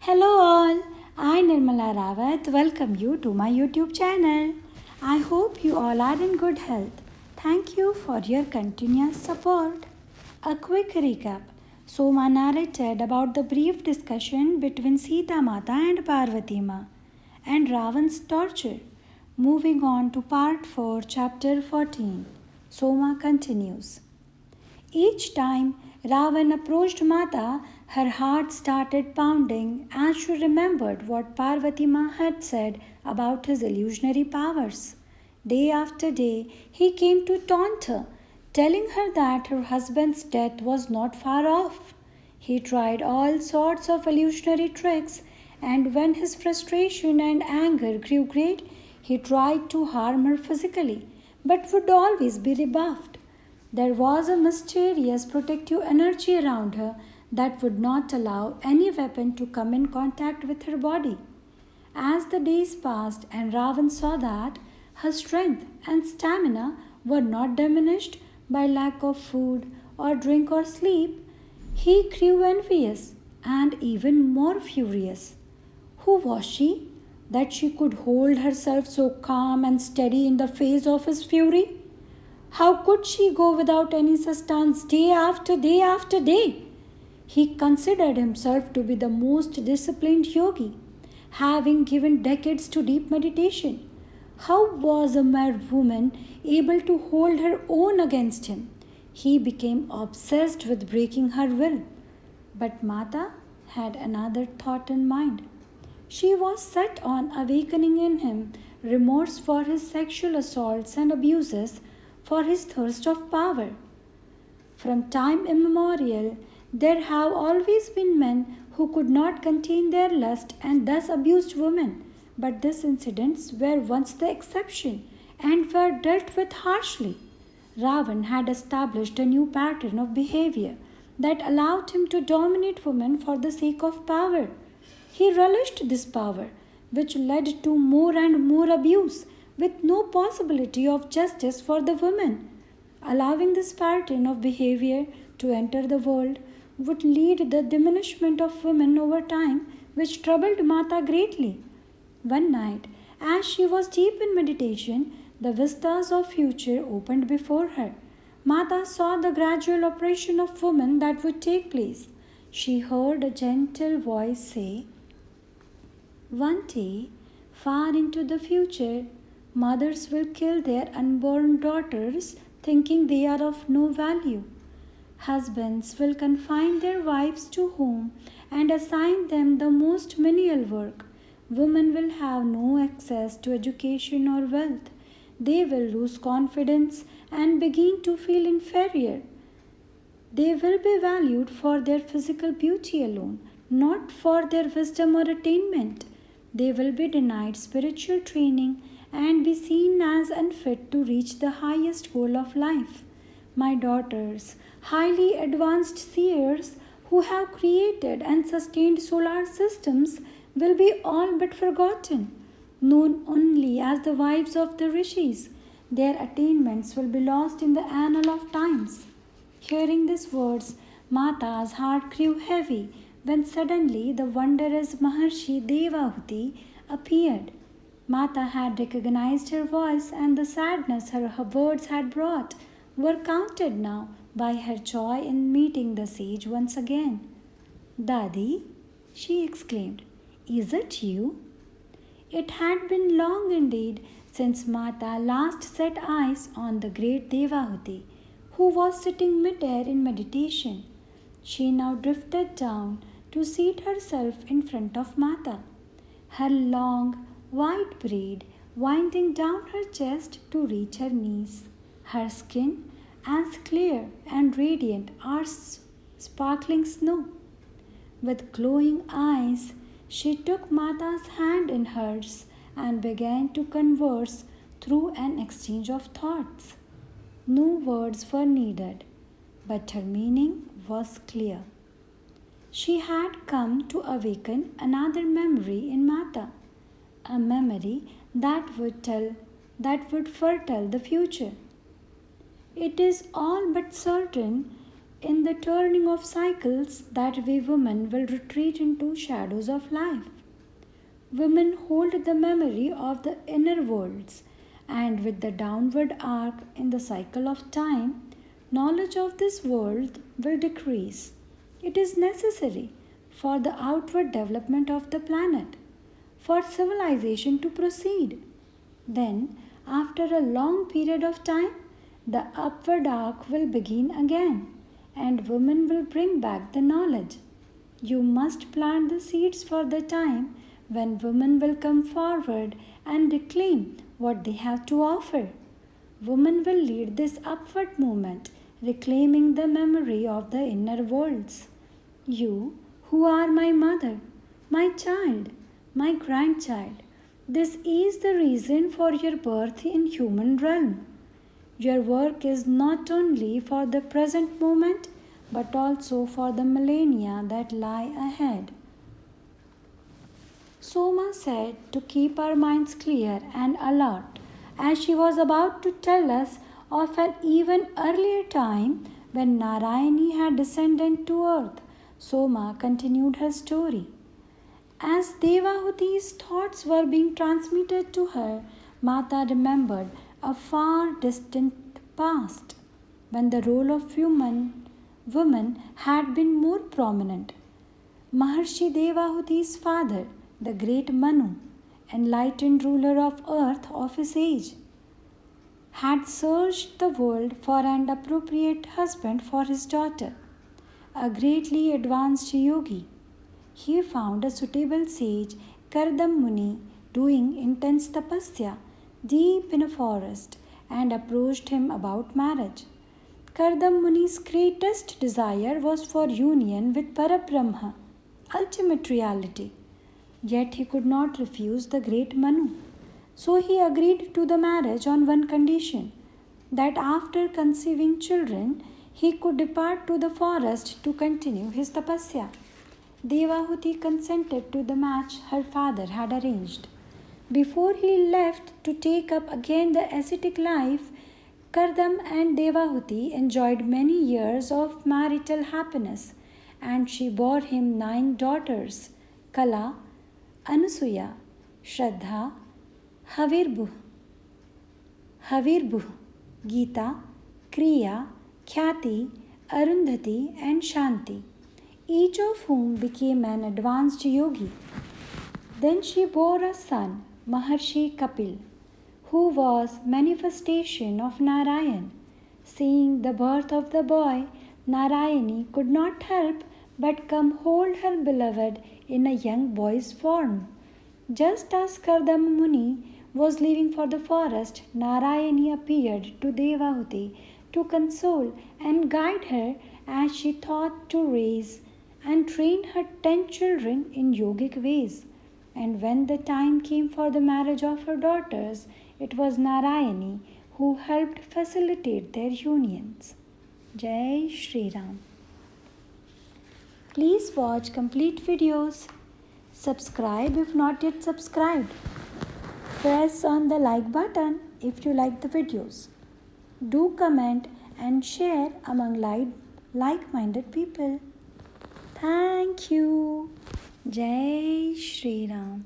Hello all, I Nirmala Rawat welcome you to my YouTube channel. I hope you all are in good health. Thank you for your continuous support. A quick recap. Soma narrated about the brief discussion between Sita Mata and Parvati Ma and Ravan's torture. Moving on to part 4, chapter 14. Soma continues. Each time Ravan approached Mata, her heart started pounding as she remembered what Parvati Ma had said about his illusionary powers. Day after day, he came to taunt her, telling her that her husband's death was not far off. He tried all sorts of illusionary tricks, and when his frustration and anger grew great, he tried to harm her physically, but would always be rebuffed. There was a mysterious protective energy around her that would not allow any weapon to come in contact with her body. As the days passed and Ravan saw that her strength and stamina were not diminished by lack of food or drink or sleep, he grew envious and even more furious. Who was she that she could hold herself so calm and steady in the face of his fury? How could she go without any sustenance day after day after day? He considered himself to be the most disciplined yogi, having given decades to deep meditation. How was a mere woman able to hold her own against him? He became obsessed with breaking her will. But Mata had another thought in mind. She was set on awakening in him remorse for his sexual assaults and abuses, for his thirst of power. From time immemorial, there have always been men who could not contain their lust and thus abused women, but these incidents were once the exception and were dealt with harshly. Ravan had established a new pattern of behavior that allowed him to dominate women for the sake of power. He relished this power, which led to more and more abuse, with no possibility of justice for the women. Allowing this pattern of behavior to enter the world would lead the diminishment of women over time, which troubled Mata greatly. One night, as she was deep in meditation, the vistas of future opened before her. Mata saw the gradual oppression of women that would take place. She heard a gentle voice say, "One day, far into the future, mothers will kill their unborn daughters, thinking they are of no value. Husbands will confine their wives to home and assign them the most menial work. Women will have no access to education or wealth. They will lose confidence and begin to feel inferior. They will be valued for their physical beauty alone, not for their wisdom or attainment. They will be denied spiritual training and be seen as unfit to reach the highest goal of life. My daughters, highly advanced seers who have created and sustained solar systems, will be all but forgotten, known only as the wives of the rishis. Their attainments will be lost in the annal of times." Hearing these words, Mata's heart grew heavy when suddenly the wondrous Maharshi Devahuti appeared. Mata had recognized her voice, and the sadness her words had brought were counted now by her joy in meeting the sage once again. "Dadi," she exclaimed, "is it you?" It had been long indeed since Mata last set eyes on the great Devahuti, who was sitting mid-air in meditation. She now drifted down to seat herself in front of Mata, her long white braid winding down her chest to reach her knees, her skin as clear and radiant as sparkling snow. With glowing eyes, she took Mata's hand in hers and began to converse through an exchange of thoughts. No words were needed, but her meaning was clear. She had come to awaken another memory in Mata, a memory that would foretell the future. "It is all but certain In the turning of cycles, that way women will retreat into shadows of life. Women hold the memory of the inner worlds, and with the downward arc in the cycle of time, knowledge of this world will decrease. It is necessary for the outward development of the planet, for civilization to proceed. Then, after a long period of time, the upward arc will begin again, and women will bring back the knowledge. You must plant the seeds for the time when women will come forward and reclaim what they have to offer. Women will lead this upward movement, reclaiming the memory of the inner worlds. You, who are my mother, my child, my grandchild, this is the reason for your birth in human realm. Your work is not only for the present moment but also for the millennia that lie ahead. Soma said to keep our minds clear and alert, as she was about to tell us of an even earlier time when Narayani had descended to earth. Soma continued her story. As Devahuti's thoughts were being transmitted to her, Mata remembered a far distant past when the role of woman had been more prominent. Maharshi Devahuti's father, the Great Manu, enlightened ruler of earth of his age, had searched the world for an appropriate husband for his daughter, a greatly advanced yogi. He found a suitable sage, Kardam Muni, doing intense tapasya deep in a forest and approached him about marriage. Kardam Muni's greatest desire was for union with Parabrahma, ultimate reality. Yet he could not refuse the great Manu. So he agreed to the marriage on one condition, that after conceiving children, he could depart to the forest to continue his tapasya. Devahuti consented to the match her father had arranged. Before he left to take up again the ascetic life, Kardam and Devahuti enjoyed many years of marital happiness, and she bore him 9 daughters: Kala, Anusuya, Shraddha, Havirbuh, Gita, Kriya, Khyati, Arundhati, and Shanti, each of whom became an advanced yogi. Then she bore a son, Mahari Kapil, who was manifestation of Narayan. Seeing the birth of the boy, Narayani could not help but come hold her beloved in a young boy's form. Just as Kardama Muni was leaving for the forest, Narayani appeared to Devahuti to console and guide her as she thought to raise and train her 10 children in yogic ways. And when the time came for the marriage of her daughters, it was Narayani who helped facilitate their unions. Jai Shri Ram. Please watch complete videos. Subscribe if not yet subscribed. Press on the like button if you like the videos. Do comment and share among like-minded people. Thank you. Jai Shri Ram.